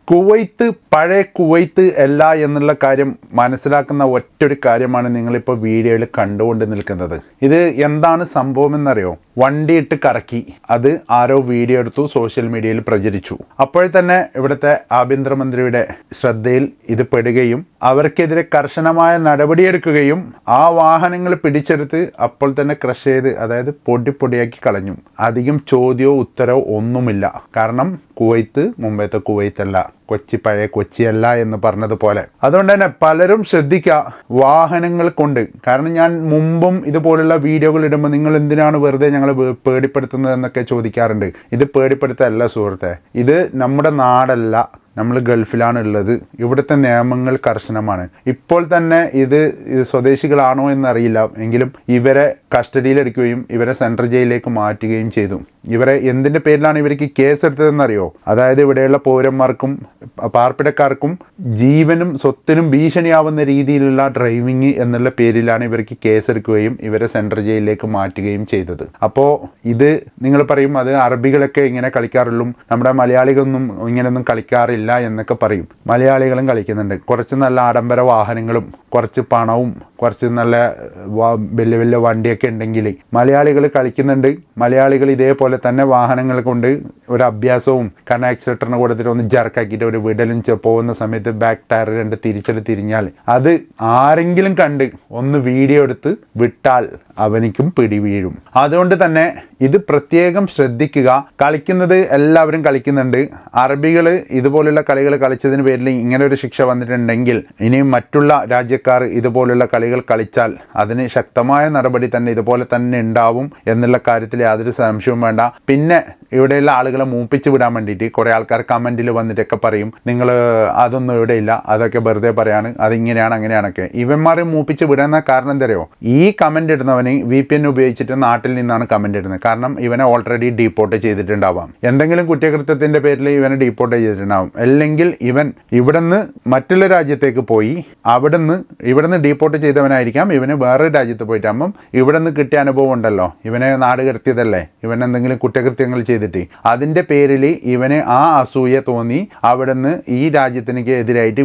Kuwait പഴയ Kuwait അല്ല എന്നുള്ള കാര്യം മനസ്സിലാക്കുന്ന ഒറ്റൊരു കാര്യമാണ് നിങ്ങളിപ്പോൾ വീഡിയോയിൽ കണ്ടുകൊണ്ട് നിൽക്കുന്നത്. ഇത് എന്താണ് സംഭവം എന്നറിയോ? വണ്ടിയിട്ട് കറക്കി, അത് ആരോ വീഡിയോ എടുത്തു, സോഷ്യൽ മീഡിയയിൽ പ്രചരിച്ചു. അപ്പോൾ തന്നെ ഇവിടുത്തെ ആഭ്യന്തരമന്ത്രിയുടെ ശ്രദ്ധയിൽ ഇത് പെടുകയും അവർക്കെതിരെ കർശനമായ നടപടിയെടുക്കുകയും ആ വാഹനങ്ങൾ പിടിച്ചെടുത്ത് അപ്പോൾ തന്നെ ക്രഷ് ചെയ്ത്, അതായത് പൊടിയാക്കി കളഞ്ഞു. അധികം ചോദ്യമോ ഉത്തരവോ ഒന്നുമില്ല. കാരണം കുവൈത്ത് മുമ്പത്തെ കുവൈത്ത് അല്ല, കൊച്ചി പഴയ കൊച്ചിയല്ല എന്ന് പറഞ്ഞതുപോലെ. അതുകൊണ്ട് തന്നെ പലരും ശ്രദ്ധിക്കുക വാഹനങ്ങൾ കൊണ്ട്. കാരണം ഞാൻ മുമ്പും ഇതുപോലുള്ള വീഡിയോകൾ ഇടുമ്പോൾ നിങ്ങൾ എന്തിനാണ് വെറുതെ ഞങ്ങൾ പേടിപ്പെടുത്തുന്നത് എന്നൊക്കെ ചോദിക്കാറുണ്ട്. ഇത് പേടിപ്പെടുത്തല്ല സുഹൃത്തെ, ഇത് നമ്മുടെ നാടല്ല, നമ്മൾ ഗൾഫിലാണ് ഉള്ളത്. ഇവിടുത്തെ നിയമങ്ങൾ കർശനമാണ്. ഇപ്പോൾ തന്നെ ഇത് സ്വദേശികളാണോ എന്നറിയില്ല, എങ്കിലും ഇവരെ കസ്റ്റഡിയിലെടുക്കുകയും ഇവരെ സെൻട്രൽ ജയിലിലേക്ക് മാറ്റുകയും ചെയ്തു. ഇവരെ എന്തിൻ്റെ പേരിലാണ് ഇവർക്ക് കേസ് എടുത്തതെന്നറിയോ? അതായത് ഇവിടെയുള്ള പൗരന്മാർക്കും പാർപ്പിടക്കാർക്കും ജീവനും സ്വത്തിനും ഭീഷണിയാവുന്ന രീതിയിലുള്ള ഡ്രൈവിംഗ് എന്നുള്ള പേരിലാണ് ഇവർക്ക് കേസ് എടുക്കുകയും ഇവരെ സെൻട്രൽ ജയിലിലേക്ക് മാറ്റുകയും ചെയ്തത്. അപ്പോൾ ഇത് നിങ്ങൾ പറയും അത് അറബികളൊക്കെ ഇങ്ങനെ കളിക്കാറുള്ളൂ, നമ്മുടെ മലയാളികളൊന്നും ഇങ്ങനെയൊന്നും കളിക്കാറില്ല എന്നൊക്കെ പറയും. മലയാളികളും കളിക്കുന്നുണ്ട്. കുറച്ച് നല്ല ആഡംബര വാഹനങ്ങളും കുറച്ച് പണവും കുറച്ച് നല്ല വലിയ വലിയ വണ്ടിയൊക്കെ ഉണ്ടെങ്കിൽ മലയാളികൾ കളിക്കുന്നുണ്ട്. മലയാളികൾ ഇതേപോലെ തന്നെ വാഹനങ്ങൾ കൊണ്ട് ഒരു അഭ്യാസവും, കാരണം ആക്സിലേറ്ററിന് കൊടുത്തിട്ട് ഒന്ന് ജർക്കാക്കിയിട്ട് ഒരു വിടലും പോകുന്ന സമയത്ത് ബാക്ക് ടയർ രണ്ട് തിരിഞ്ഞാൽ അത് ആരെങ്കിലും കണ്ട് ഒന്ന് വീഡിയോ എടുത്ത് വിട്ടാൽ അവനിക്കും പിടി വീഴും. അതുകൊണ്ട് തന്നെ ഇത് പ്രത്യേകം ശ്രദ്ധിക്കുക. കളിക്കുന്നത് എല്ലാവരും കളിക്കുന്നുണ്ട്. അറബികൾ ഇതുപോലുള്ള കളികൾ കളിച്ചതിന് പേരിൽ ഇങ്ങനെ ഒരു ശിക്ഷ വന്നിട്ടുണ്ടെങ്കിൽ ഇനിയും മറ്റുള്ള രാജ്യക്കാർ ഇതുപോലുള്ള കളികൾ കളിച്ചാൽ അതിന് ശക്തമായ നടപടി തന്നെ ഇതുപോലെ തന്നെ ഉണ്ടാവും എന്നുള്ള കാര്യത്തിൽ യാതൊരു സംശയവും വേണ്ട. പിന്നെ ഇവിടെയുള്ള ആളുകളെ മൂപ്പിച്ച് വിടാൻ വേണ്ടിയിട്ട് കുറേ ആൾക്കാർ കമൻറ്റിൽ വന്നിട്ടൊക്കെ പറയും നിങ്ങൾ അതൊന്നും ഇവിടെ ഇല്ല, അതൊക്കെ വെറുതെ പറയാണ്, അതിങ്ങനെയാണ് അങ്ങനെയാണൊക്കെ. ഇവന്മാരെ മൂപ്പിച്ച് വിടാൻ കാരണം എന്തറിയോ? ഈ കമൻ്റ് ഇടുന്നവന് VPN ഉപയോഗിച്ചിട്ട് നാട്ടിൽ നിന്നാണ് കമൻ്റ് ഇടുന്നത്. കാരണം ഇവനെ ഓൾറെഡി ഡീപ്പോർട്ട് ചെയ്തിട്ടുണ്ടാവാം, എന്തെങ്കിലും കുറ്റകൃത്യത്തിൻ്റെ പേരിൽ ഇവനെ ഡീപ്പോർട്ട് ചെയ്തിട്ടുണ്ടാവും. അല്ലെങ്കിൽ ഇവൻ ഇവിടുന്ന് മറ്റുള്ള രാജ്യത്തേക്ക് പോയി ഇവിടുന്ന് ഡീപ്പോർട്ട് ചെയ്തവനായിരിക്കാം. ഇവന് വേറൊരു രാജ്യത്ത് പോയിട്ടാകുമ്പം ഇവിടുന്ന് കിട്ടിയ അനുഭവം ഉണ്ടല്ലോ, ഇവനെ നാട് കടത്തിയതല്ലേ, ഇവൻ എന്തെങ്കിലും കുറ്റകൃത്യങ്ങൾ ചെയ്തിട്ട് അതിൻ്റെ പേരിൽ ഇവന് ആ അസൂയ തോന്നി അവിടുന്ന് ഈ രാജ്യത്തിനൊക്കെ എതിരായിട്ട്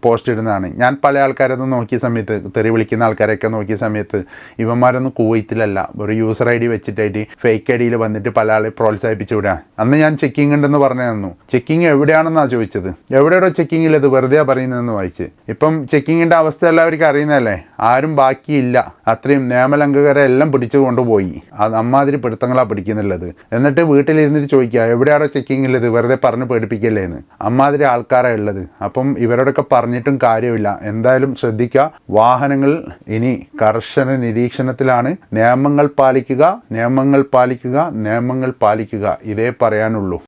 പോസ്റ്റ് ഇടുന്നതാണ്. ഞാൻ പല ആൾക്കാരൊന്നും നോക്കിയ സമയത്ത്, തെറി വിളിക്കുന്ന ആൾക്കാരൊക്കെ നോക്കിയ സമയത്ത് ഇവന്മാരൊന്നും കുവൈത്തിലല്ല, ഒരു യൂസർ ID വെച്ചിട്ടായിട്ട് ഫേക്ക് IDയിൽ വന്നിട്ട് പല ആളെ പ്രോത്സാഹിപ്പിച്ചു വിടാൻ. അന്ന് ഞാൻ ചെക്കിംഗ് ഉണ്ടെന്ന് പറഞ്ഞു തന്നു. ചെക്കിംഗ് എവിടെയാണെന്നാണ് ചോദിച്ചത്. എവിടെയോ ചെക്കിങ്ങിൽ ഇത് വെറുതെ പറയുന്നതെന്ന് വായിച്ച്. ഇപ്പം ചെക്കിങ്ങിൻ്റെ അവസ്ഥ എല്ലാവർക്കും അറിയുന്നതല്ലേ, ആരും ബാക്കിയില്ല. അത്രയും നിയമലംഘകരെ എല്ലാം പിടിച്ചു കൊണ്ടുപോയി. അത് അമ്മാതിരി പിടുത്തങ്ങളാണ് പിടിക്കുന്നുള്ളത്. എന്നിട്ട് വീട്ടിലിരുന്നിട്ട് ചോദിക്കുക എവിടെയാണോ ചെക്കിങ്ങില്ലത്, വെറുതെ പറഞ്ഞ് പേടിപ്പിക്കല്ലേ എന്ന്. അമ്മാതിരി ആൾക്കാരാണ് ഉള്ളത്. അപ്പം ഇവരോടൊക്കെ പറഞ്ഞിട്ടും കാര്യമില്ല. എന്തായാലും ശ്രദ്ധിക്കുക, വാഹനങ്ങൾ ഇനി കർശന നിരീക്ഷണത്തിലാണ്. നിയമങ്ങൾ പാലിക്കുക, നിയമങ്ങൾ പാലിക്കുക, നിയമങ്ങൾ പാലിക്കുക, ഇതേ പറയാനുള്ളൂ.